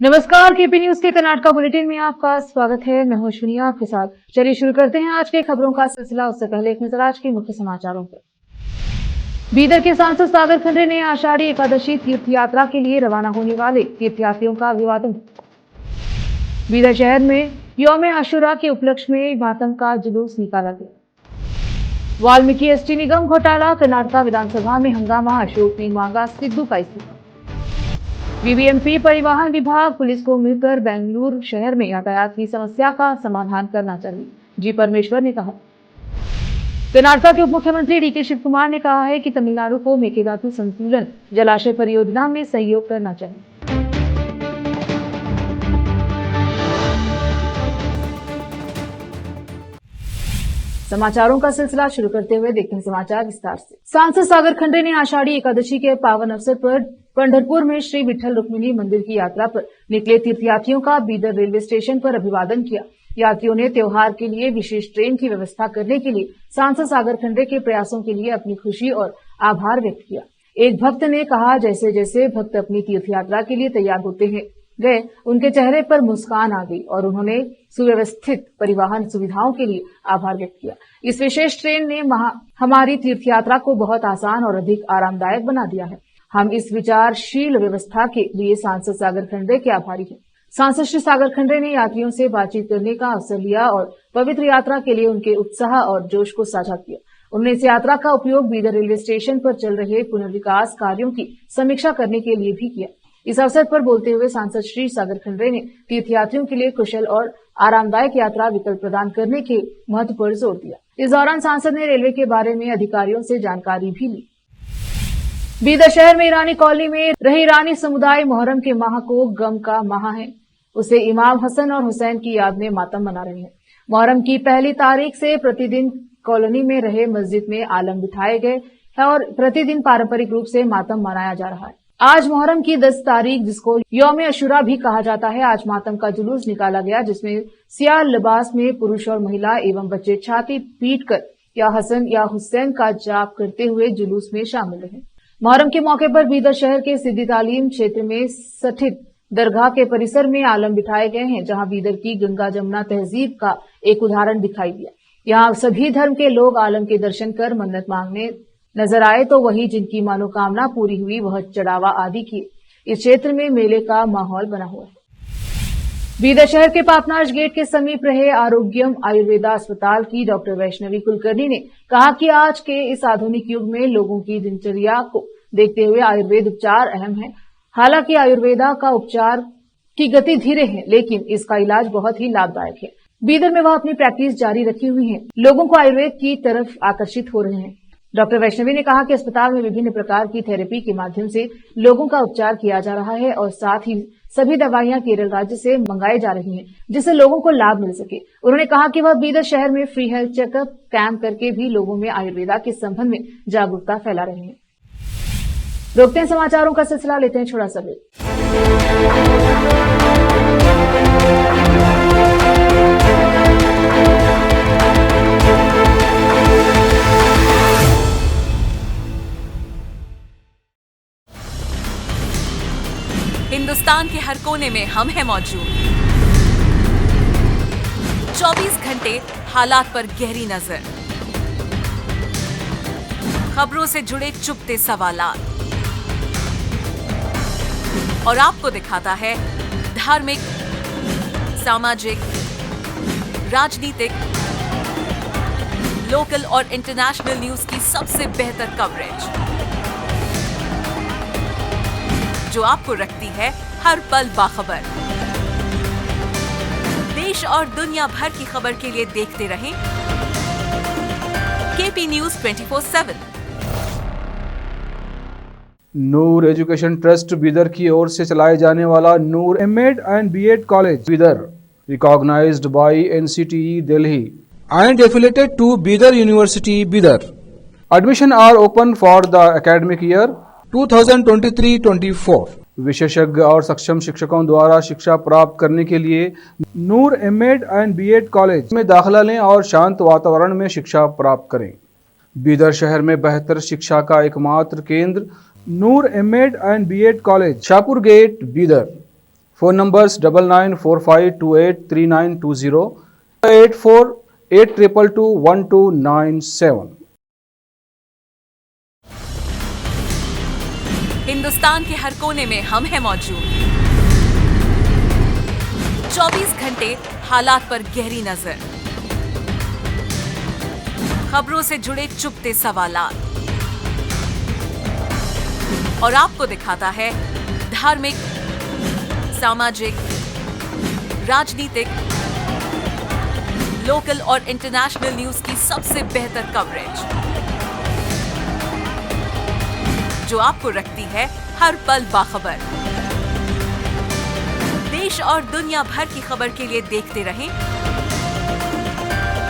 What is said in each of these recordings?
नमस्कार, KP news के Karnataka bulletin में आपका स्वागत है। मैं हूं अश्विनी आपके साथ। चलिए शुरू करते हैं आज के खबरों का सिलसिला। उससे पहले एक नजर आज के मुख्य समाचारों पर। बीदर के सांसद सागर खंडे ने आषाढ़ी एकादशी तीर्थ यात्रा के लिए रवाना होने वाले तीर्थयात्रियों का अभिवादन। बीदर शहर में यौम आशुरा के उपलक्ष्य में मातम का जुलूस निकाला गया। वाल्मीकि एसटी निगम घोटाला, कर्नाटका विधानसभा में हंगामा, अशोक ने मांगा सिद्धू का इस्तीफा। बीबीएमपी परिवहन विभाग पुलिस को मिलकर बेंगलुरु शहर में यातायात की समस्या का समाधान करना चाहिए, जी परमेश्वर ने कहा। कर्नाटका के उप मुख्यमंत्री डीके शिव कुमार ने कहा है कि तमिलनाडु को मेकेदातु संतुलन जलाशय परियोजना में सहयोग करना चाहिए। समाचारों का सिलसिला शुरू करते हुए देखते हैं समाचार विस्तार से। सांसद सागर खंडे ने आषाढ़ी एकादशी के पावन अवसर पर पंढरपुर में श्री विठल रुक्मिणी मंदिर की यात्रा पर निकले तीर्थयात्रियों का बीदर रेलवे स्टेशन पर अभिवादन किया। यात्रियों ने त्योहार के लिए विशेष ट्रेन की व्यवस्था करने के लिए सांसद सागर खंडे के प्रयासों के लिए अपनी खुशी और आभार व्यक्त किया। एक भक्त ने कहा, जैसे जैसे भक्त अपनी तीर्थ यात्रा के लिए तैयार होते हैं गए, उनके चेहरे पर मुस्कान आ गई और उन्होंने सुव्यवस्थित परिवहन सुविधाओं के लिए आभार व्यक्त किया। इस विशेष ट्रेन ने हमारी तीर्थ यात्रा को बहुत आसान और अधिक आरामदायक बना दिया है। हम इस विचारशील व्यवस्था के लिए सांसद सागर खंडे के आभारी हैं। सांसद श्री सागर खंडे ने यात्रियों से बातचीत करने का अवसर लिया और पवित्र यात्रा के लिए उनके उत्साह और जोश को साझा किया। उन्होंने इस यात्रा का उपयोग बीदर रेलवे स्टेशन पर चल रहे पुनर्विकास कार्यों की समीक्षा करने के लिए भी किया। इस अवसर पर बोलते हुए सांसद श्री सागर खंडे ने तीर्थयात्रियों के लिए कुशल और आरामदायक यात्रा विकल्प प्रदान करने के महत्व पर जोर दिया। इस दौरान सांसद ने रेलवे के बारे में अधिकारियों से जानकारी भी ली। बीदर शहर में ईरानी कॉलोनी में रहे ईरानी समुदाय मोहर्रम के माह को गम का माह है, उसे इमाम हसन और हुसैन की याद में मातम मना रहे हैं। मोहर्रम की पहली तारीख से प्रतिदिन कॉलोनी में रहे मस्जिद में आलम बिठाए गए हैं और प्रतिदिन पारंपरिक रूप से मातम मनाया जा रहा है। आज मोहर्रम की 10 तारीख, जिसको यौम अशुरा भी कहा जाता है, आज मातम का जुलूस निकाला गया, जिसमें सियाह लिबास में पुरुष और महिला एवं बच्चे छाती पीटकर या हसन या हुसैन का जाप करते हुए जुलूस में शामिल रहे। मोहर्रम के मौके पर बीदर शहर के सिद्दी तालीम क्षेत्र में स्थित दरगाह के परिसर में आलम बिठाए गए हैं, जहां बीदर की गंगा जमुना तहजीब का एक उदाहरण दिखाई दिया। यहाँ सभी धर्म के लोग आलम के दर्शन कर मन्नत मांगने नजर आए, तो वही जिनकी मनोकामना पूरी हुई वह चढ़ावा आदि किए। इस क्षेत्र में मेले का माहौल बना हुआ है। बीदर शहर के पापनाश गेट के समीप रहे आरोग्यम आयुर्वेदा अस्पताल की डॉक्टर वैष्णवी कुलकर्णी ने कहा कि आज के इस आधुनिक युग में लोगों की दिनचर्या को देखते हुए आयुर्वेद उपचार अहम है। हालांकि आयुर्वेदा का उपचार की गति धीरे है, लेकिन इसका इलाज बहुत ही लाभदायक है। बीदर में वह अपनी प्रैक्टिस जारी रखी हुई है, लोगों को आयुर्वेद की तरफ आकर्षित हो रहे हैं। डॉक्टर वैष्णवी ने कहा कि अस्पताल में विभिन्न प्रकार की थेरेपी के माध्यम से लोगों का उपचार किया जा रहा है और साथ ही सभी दवाइयां केरल राज्य से मंगाई जा रही हैं, जिससे लोगों को लाभ मिल सके। उन्होंने कहा कि वह बीदर शहर में फ्री हेल्थ चेकअप कैंप करके भी लोगों में आयुर्वेदा के संबंध में जागरूकता फैला रहे हैं। रोकते हैं समाचारों का सिलसिला, लेते हैं छोटा सा ब्रेक। हिंदुस्तान के हर कोने में हम हैं मौजूद। 24 घंटे हालात पर गहरी नजर, खबरों से जुड़े चुपते सवालात और आपको दिखाता है धार्मिक, सामाजिक, राजनीतिक, लोकल और इंटरनेशनल न्यूज की सबसे बेहतर कवरेज, जो आपको रखती है हर पल बाखबर। देश और दुनिया भर की खबर के लिए देखते रहें KP news 24/7। Noor education trust Bidar की ओर से चलाए जाने वाला Noor MEd and BEd college Bidar, recognised by NCTE Delhi and affiliated to Bidar University, Bidar. Admission are open for the academic year 2023-24. विशेषज्ञ और सक्षम शिक्षकों द्वारा शिक्षा प्राप्त करने के लिए नूर एमएड एंड बीएड कॉलेज में दाखिला लें और शांत वातावरण में शिक्षा प्राप्त करें। बीदर शहर में बेहतर शिक्षा का एकमात्र केंद्र Noor MEd and BEd college, Shahpur gate, Bidar. Phone numbers 9945283920, 8482221297। Hindustan के हर कोने में हम हैं मौजूद। 24 घंटे हालात पर गहरी नजर, खबरों से जुड़े चुपते सवालात और आपको दिखाता है धार्मिक, सामाजिक, राजनीतिक, लोकल और इंटरनेशनल न्यूज की सबसे बेहतर कवरेज, जो आपको रखती है हर पल बाखबर। देश और दुनिया भर की खबर के लिए देखते रहें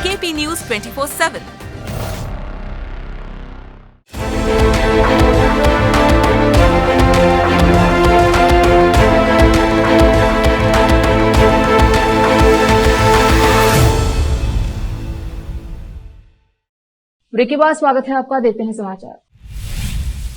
केपी न्यूज 24/7। ब्रेक के बाद स्वागत है आपका। देखते हैं समाचार।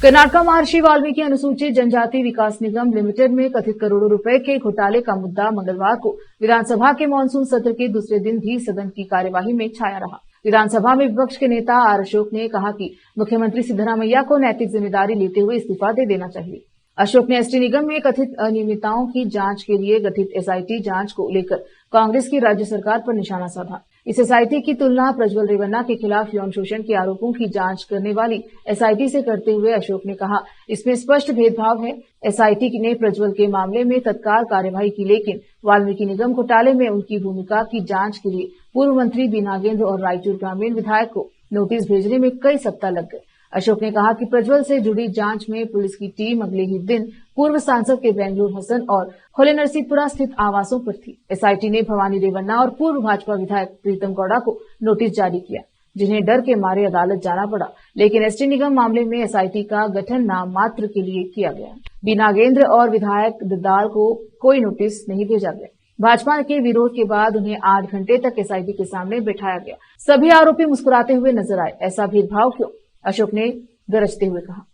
कर्नाटका महर्षि वाल्मीकि अनुसूचित जनजाति विकास निगम लिमिटेड में कथित करोड़ों रुपए के घोटाले का मुद्दा मंगलवार को विधानसभा के मानसून सत्र के दूसरे दिन भी सदन की कार्यवाही में छाया रहा। विधानसभा में विपक्ष के नेता आर अशोक ने कहा कि मुख्यमंत्री सिद्धरामैया को नैतिक जिम्मेदारी लेते हुए इस्तीफा दे देना चाहिए। अशोक ने एसटी निगम में कथित अनियमितताओं की जांच के लिए गठित एसआईटी जांच को लेकर कांग्रेस की राज्य सरकार पर निशाना साधा। इस एसआईटी की तुलना प्रज्वल रेवन्ना के खिलाफ यौन शोषण के आरोपों की जांच करने वाली एसआईटी से करते हुए अशोक ने कहा, इसमें स्पष्ट भेदभाव है। एसआईटी ने प्रज्वल के मामले में तत्काल कार्यवाही की, लेकिन वाल्मीकि निगम घोटाले में उनकी भूमिका की जांच के लिए पूर्व मंत्री बी नागेंद्र और रायचूर ग्रामीण विधायक को नोटिस भेजने में कई सप्ताह लग गए। अशोक ने कहा कि प्रज्वल से जुड़ी जांच में पुलिस की टीम अगले ही दिन पूर्व सांसद के बेंगलुरु हसन और होले नरसीपुरा स्थित आवासों पर थी। एसआईटी ने भवानी रेवन्ना और पूर्व भाजपा विधायक प्रीतम गौड़ा को नोटिस जारी किया, जिन्हें डर के मारे अदालत जाना पड़ा, लेकिन एसटी निगम मामले में एसआईटी का गठन नाम मात्र के लिए किया गया। बी नागेंद्र और विधायक दद्दाल को कोई नोटिस नहीं भेजा गया। भाजपा के विरोध के बाद उन्हें 8 घंटे तक एसआईटी के सामने बैठाया गया। सभी आरोपी मुस्कुराते हुए नजर आए। ऐसा भेदभाव क्यों? अशोक ने गरजते हुए कहा।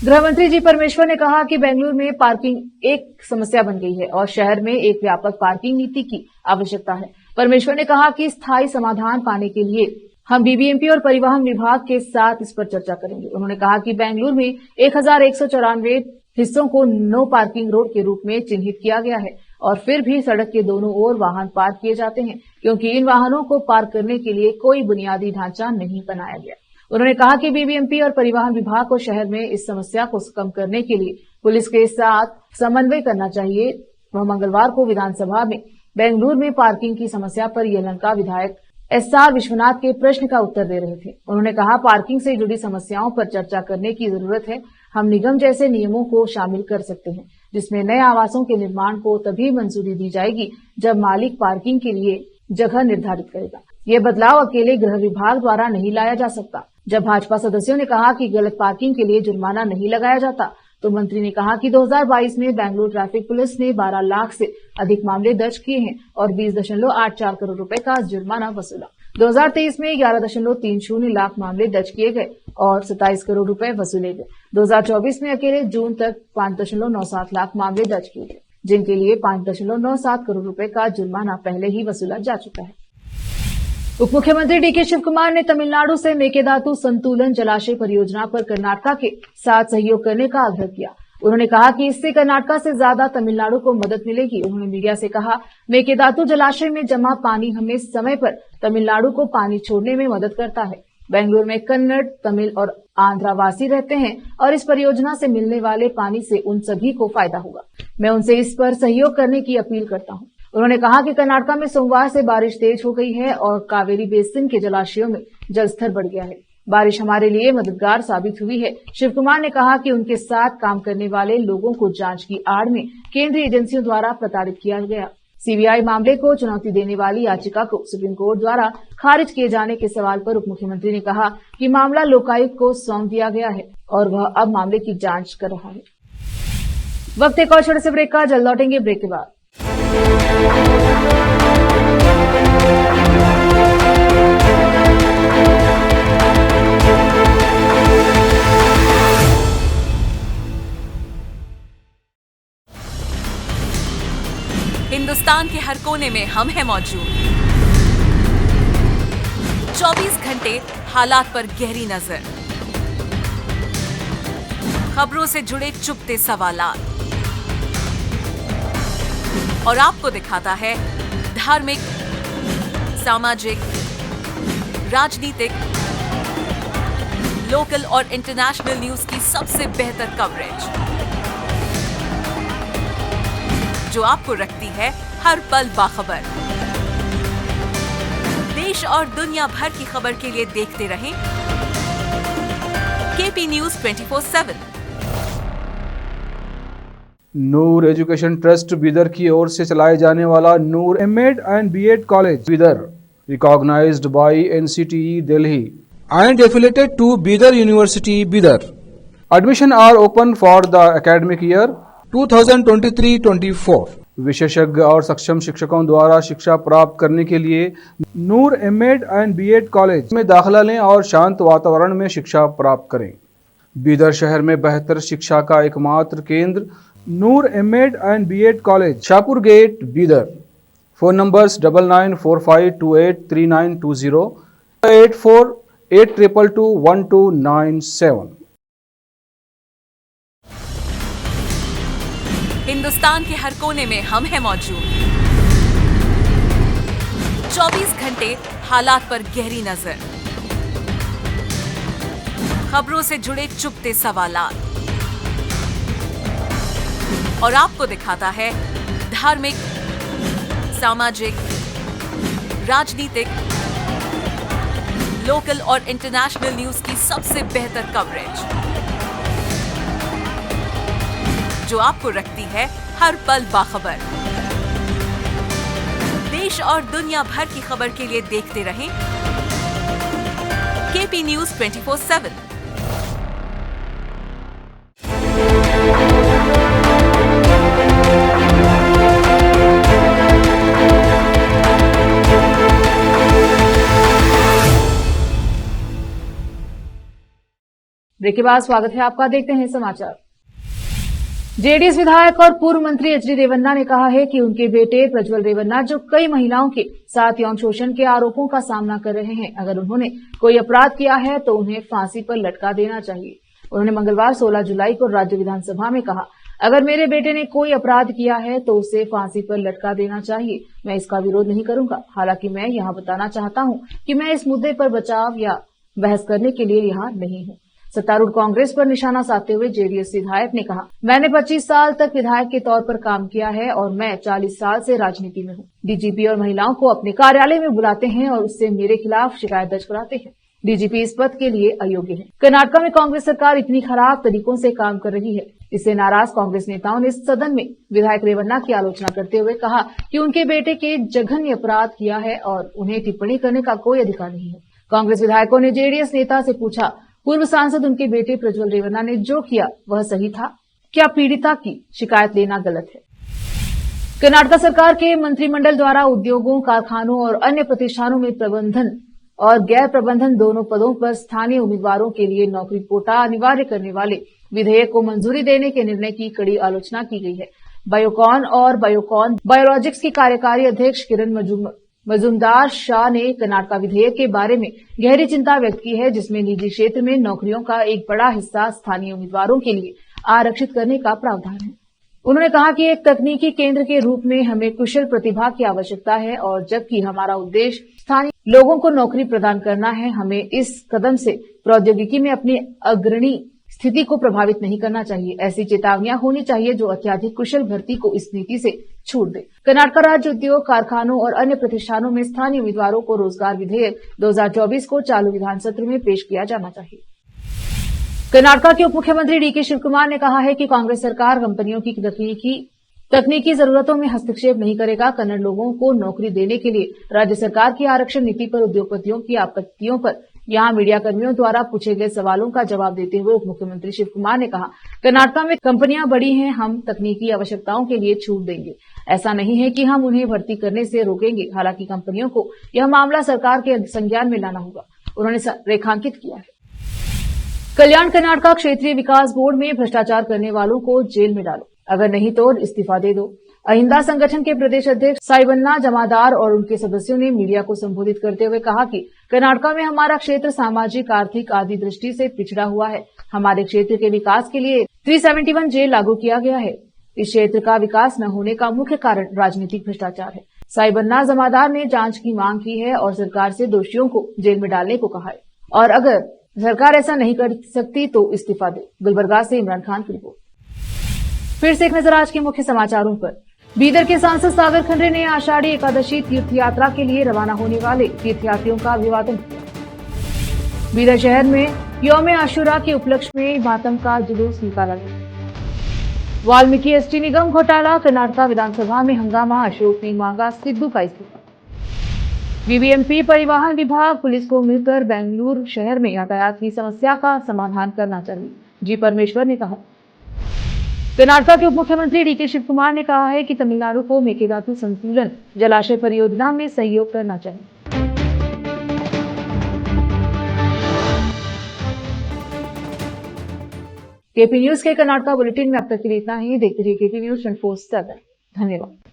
गृह मंत्री जी परमेश्वर ने कहा कि बेंगलुरु में पार्किंग एक समस्या बन गई है और शहर में एक व्यापक पार्किंग नीति की आवश्यकता है। परमेश्वर ने कहा कि स्थायी समाधान पाने के लिए हम बीबीएमपी और परिवहन विभाग के साथ इस पर चर्चा करेंगे। उन्होंने कहा कि बेंगलुरु में 1194 हिस्सों को नो पार्किंग रोड के रूप में चिन्हित किया गया है और फिर भी सड़क के दोनों ओर वाहन पार्क किए जाते हैं, क्योंकि इन वाहनों को पार्क करने के लिए कोई बुनियादी ढांचा नहीं बनाया गया। उन्होंने कहा कि बीबीएमपी और परिवहन विभाग को शहर में इस समस्या को कम करने के लिए पुलिस के साथ समन्वय करना चाहिए। वह मंगलवार को विधानसभा में बेंगलुरु में पार्किंग की समस्या पर यलहंका विधायक एसआर विश्वनाथ के प्रश्न का उत्तर दे रहे थे। उन्होंने कहा, पार्किंग से जुड़ी समस्याओं पर चर्चा करने की जरूरत है। हम निगम जैसे नियमों को शामिल कर सकते हैं, जिसमें नए आवासों के निर्माण को तभी मंजूरी दी जाएगी जब मालिक पार्किंग के लिए जगह निर्धारित करेगा। यह बदलाव अकेले गृह विभाग द्वारा नहीं लाया जा सकता। जब भाजपा सदस्यों ने कहा कि गलत पार्किंग के लिए जुर्माना नहीं लगाया जाता, तो मंत्री ने कहा कि 2022 में बेंगलुरु ट्रैफिक पुलिस ने 12 लाख से अधिक मामले दर्ज किए हैं और 20.84 करोड़ रुपए का जुर्माना वसूला। 2023 में 11.30 लाख मामले दर्ज किए गए और 27 करोड़ रुपए वसूले गए। 2024 में अकेले जून तक 5.97 लाख मामले दर्ज किए गए, जिनके लिए 5.97 करोड़ रुपए का जुर्माना पहले ही वसूला जा चुका है। उप मुख्यमंत्री डीके शिव कुमार ने तमिलनाडु से मेकेदातु संतुलन जलाशय परियोजना पर कर्नाटका के साथ सहयोग करने का आग्रह किया। उन्होंने कहा कि इससे कर्नाटका से ज्यादा तमिलनाडु को मदद मिलेगी। उन्होंने मीडिया से कहा, मेकेदातु जलाशय में जमा पानी हमें समय पर तमिलनाडु को पानी छोड़ने में मदद करता है। बेंगलुरु में कन्नड़, तमिल और आंध्रावासी रहते हैं और इस परियोजना से मिलने वाले पानी से उन सभी को फायदा होगा। मैं उनसे इस पर सहयोग करने की अपील करता हूं। उन्होंने कहा कि कर्नाटका में सोमवार से बारिश तेज हो गई है और कावेरी बेसिन के जलाशयों में जलस्तर बढ़ गया है। बारिश हमारे लिए मददगार साबित हुई है। शिव कुमार ने कहा कि उनके साथ काम करने वाले लोगों को जांच की आड़ में केंद्रीय एजेंसियों द्वारा प्रताड़ित किया गया। सीबीआई मामले को चुनौती देने वाली याचिका को सुप्रीम कोर्ट द्वारा खारिज किए जाने के सवाल पर उप मुख्यमंत्री ने कहा कि मामला लोकायुक्त को सौंप दिया गया है और वह अब मामले की जांच कर रहा है। वक्त एक और छोटे से ब्रेक का, जल्द लौटेंगे ब्रेक के बाद। हिंदुस्तान के हर कोने में हम हैं मौजूद। 24 घंटे हालात पर गहरी नजर, खबरों से जुड़े चुपते सवालात और आपको दिखाता है धार्मिक, सामाजिक, राजनीतिक, लोकल और इंटरनेशनल न्यूज की सबसे बेहतर कवरेज, जो आपको रखती है हर पल बाखबर। देश और दुनिया भर की खबर के लिए देखते रहें KP news 24/7। Noor education trust Bidar की ओर से चलाए जाने वाला Noor MEd and BEd college Bidar, recognised by NCTE Delhi and affiliated to Bidar University, Bidar. Admission are open for the academic year 2023-24. विशेषज्ञ और सक्षम शिक्षकों द्वारा शिक्षा प्राप्त करने के लिए नूर एमएड एंड बीएड कॉलेज में दाखिला लें और शांत वातावरण में शिक्षा प्राप्त करें। बीदर शहर में बेहतर शिक्षा का एकमात्र केंद्र Noor MEd and BEd college, Shahpur gate, Bidar. Phone numbers 9945283920, 8482221297। Hindustan के हर कोने में हम हैं मौजूद। 24 घंटे हालात पर गहरी नजर, खबरों से जुड़े चुपते सवालात और आपको दिखाता है धार्मिक, सामाजिक, राजनीतिक, लोकल और इंटरनेशनल न्यूज की सबसे बेहतर कवरेज, जो आपको रखती है हर पल बाखबर। देश और दुनिया भर की खबर के लिए देखते रहें केपी न्यूज 24/7। ब्रेक के बाद स्वागत है आपका। देखते हैं समाचार। जेडीएस विधायक और पूर्व मंत्री एचडी रेवन्ना ने कहा है कि उनके बेटे प्रज्वल रेवन्ना, जो कई महिलाओं के साथ यौन शोषण के आरोपों का सामना कर रहे हैं, अगर उन्होंने कोई अपराध किया है तो उन्हें फांसी पर लटका देना चाहिए। उन्होंने मंगलवार 16 जुलाई को राज्य विधानसभा में कहा, अगर मेरे बेटे ने कोई अपराध किया है तो उसे फांसी पर लटका देना चाहिए। मैं इसका विरोध नहीं करूंगा। हालांकि मैं यहां बताना चाहता हूं कि मैं इस मुद्दे पर बचाव या बहस करने के लिए यहां नहीं हूं। सत्तारूढ़ कांग्रेस पर निशाना साधते हुए जेडीएस विधायक ने कहा, मैंने 25 साल तक विधायक के तौर पर काम किया है और मैं 40 साल से राजनीति में हूं। डीजीपी और महिलाओं को अपने कार्यालय में बुलाते हैं और उससे मेरे खिलाफ शिकायत दर्ज कराते हैं। डीजीपी इस पद के लिए अयोग्य है। कर्नाटक में कांग्रेस सरकार इतनी खराब तरीकों से काम कर रही है। इससे नाराज कांग्रेस नेताओं ने सदन में विधायक रेवन्ना की आलोचना करते हुए कहा कि उनके बेटे के जघन्य अपराध किया है और उन्हें टिप्पणी करने का कोई अधिकार नहीं है। कांग्रेस विधायकों ने जेडीएस नेता से पूछा, पूर्व सांसद उनके बेटे प्रज्वल रेवन्ना ने जो किया वह सही था? क्या पीड़िता की शिकायत लेना गलत है? कर्नाटक सरकार के मंत्रिमंडल द्वारा उद्योगों, कारखानों और अन्य प्रतिष्ठानों में प्रबंधन और गैर प्रबंधन दोनों पदों पर स्थानीय उम्मीदवारों के लिए नौकरी कोटा अनिवार्य करने वाले विधेयक को मंजूरी देने के निर्णय की कड़ी आलोचना की गई है। बायोकॉन और बायोकॉन बायोलॉजिक्स की कार्यकारी अध्यक्ष किरण मजूमदार शाह ने कर्नाटक विधेयक के बारे में गहरी चिंता व्यक्त की है, जिसमें निजी क्षेत्र में नौकरियों का एक बड़ा हिस्सा स्थानीय उम्मीदवारों के लिए आरक्षित करने का प्रावधान है। उन्होंने कहा कि एक तकनीकी केंद्र के रूप में हमें कुशल प्रतिभा की आवश्यकता है और जबकि हमारा उद्देश्य स्थानीय लोगों को नौकरी प्रदान करना है, हमें इस कदम से प्रौद्योगिकी में अपनी अग्रणी स्थिति को प्रभावित नहीं करना चाहिए। ऐसी चेतावनियां होनी चाहिए जो अत्यधिक कुशल भर्ती को इस नीति से छूट दे। कर्नाटक राज्य उद्योग, कारखानों और अन्य प्रतिष्ठानों में स्थानीय उम्मीदवारों को रोजगार विधेयक 2024 को चालू विधान सत्र में पेश किया जाना चाहिए। कर्नाटक के उप मुख्यमंत्री डीके शिवकुमार ने कहा है कि कांग्रेस सरकार कंपनियों की तकनीकी जरूरतों में हस्तक्षेप नहीं करेगा। कन्नड़ लोगों को नौकरी देने के लिए राज्य सरकार की आरक्षण नीति पर उद्योगपतियों की आपत्तियों पर यहां मीडिया कर्मियों द्वारा पूछे गए सवालों का जवाब देते हुए उप मुख्यमंत्री शिवकुमार ने कहा, कर्नाटक में कंपनियां बड़ी हैं, हम तकनीकी आवश्यकताओं के लिए छूट देंगे। ऐसा नहीं है कि हम उन्हें भर्ती करने से रोकेंगे। हालांकि कंपनियों को यह मामला सरकार के संज्ञान में लाना होगा, उन्होंने रेखांकित किया है। कल्याण कर्नाटक क्षेत्रीय विकास बोर्ड में भ्रष्टाचार करने वालों को जेल में डालो, अगर नहीं तो इस्तीफा दे दो। अहिंदा संगठन के प्रदेश अध्यक्ष साइबन्ना जमादार और उनके सदस्यों ने मीडिया को संबोधित करते हुए कहा कि कर्नाटक में हमारा क्षेत्र सामाजिक, आर्थिक आदि दृष्टि से पिछड़ा हुआ है। हमारे क्षेत्र के विकास के लिए 371 जे लागू किया गया है। इस क्षेत्र का विकास न होने का मुख्य कारण राजनीतिक भ्रष्टाचार है। साइबन्ना जमादार ने जांच की मांग की है और सरकार से दोषियों को जेल में डालने को कहा है और अगर सरकार ऐसा नहीं कर सकती तो इस्तीफा दे। गुलबर्गा से इमरान खान की रिपोर्ट। फिर से एक नजर आज के मुख्य समाचारों पर। बीदर के सांसद सागर खंडे ने आषाढ़ी एकादशी तीर्थ यात्रा के लिए रवाना होने वाले तीर्थयात्रियों का अभिवादन किया। बीदर शहर में यौम आशुरा के उपलक्ष्य में मातम का जुलूस निकाला गया। वाल्मीकि एसटी निगम घोटाला, कर्नाटक विधानसभा में हंगामा, अशोक ने मांगा सिद्धू का इस्तीफा। बीबीएमपी परिवहन विभाग पुलिस को मिलकर बेंगलुरु शहर में यातायात की समस्या का समाधान करना चाहिए, जी परमेश्वर ने कहा। कर्नाटक के उप मुख्यमंत्री डीके शिव कुमार ने कहा है कि तमिलनाडु को मेकेदातु संतुलन जलाशय परियोजना में सहयोग करना चाहिए। केपी न्यूज के कर्नाटक बुलेटिन में अब तक के लिए इतना ही। देखते रहिए केपी न्यूज 24/7। धन्यवाद।